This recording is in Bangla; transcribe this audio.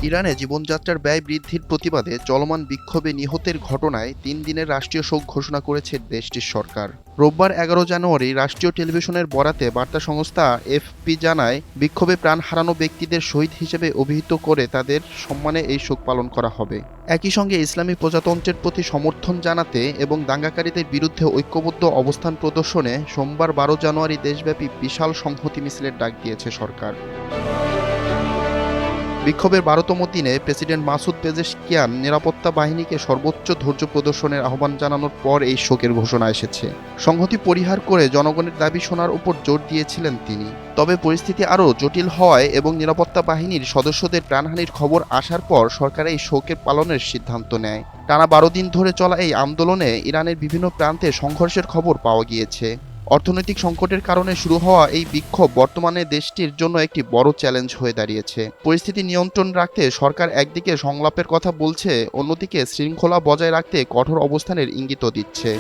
ইরানে জীবনযাত্রার ব্যয় বৃদ্ধির প্রতিবাদে চলমান বিক্ষোভে নিহতের ঘটনায় ৩ দিনের রাষ্ট্রীয় শোক ঘোষণা করেছে দেশটির সরকার। রোববার ১১ জানুয়ারি রাষ্ট্রীয় টেলিভিশনের বরাতে বার্তা সংস্থা এফপি জানায়, বিক্ষোভে প্রাণ হারানো ব্যক্তিদের শহীদ হিসেবে অভিহিত করে তাদের সম্মানে এই শোক পালন করা হবে। একই সঙ্গে ইসলামী প্রজাতন্ত্রের প্রতি সমর্থন জানাতে এবং দাঙ্গাকারীদের বিরুদ্ধে ঐক্যবদ্ধ অবস্থান প্রদর্শনে সোমবার ১২ জানুয়ারি দেশব্যাপী বিশাল সংহতি মিছিলের ডাক দিয়েছে সরকার। বিক্ষোভের ১২তম দিনে প্রেসিডেন্ট মাসুদ পেজেশকিয়ান নিরাপত্তা বাহিনীকে সর্বোচ্চ ধৈর্য প্রদর্শনের আহ্বান জানানোর পর এই শোকের ঘোষণা এসেছে। সংহতি পরিহার করে জনগণের দাবি শোনার উপর জোর দিয়েছিলেন তিনি। তবে পরিস্থিতি আরও জটিল হওয়ায় এবং নিরাপত্তা বাহিনীর সদস্যদের প্রাণহানির খবর আসার পর সরকার এই শোকের পালনের সিদ্ধান্ত নেয়। টানা ১২ দিন ধরে চলা এই আন্দোলনে ইরানের বিভিন্ন প্রান্তে সংঘর্ষের খবর পাওয়া গিয়েছে। অর্থনৈতিক সংকটের কারণে শুরু হওয়া এই বিক্ষোভ বর্তমানে দেশটির জন্য একটি বড় চ্যালেঞ্জ হয়ে দাঁড়িয়েছে। পরিস্থিতি নিয়ন্ত্রণ রাখতে সরকার একদিকে সংলাপের কথা বলছে, অন্যদিকে শৃঙ্খলা বজায় রাখতে কঠোর অবস্থানের ইঙ্গিতও দিচ্ছে।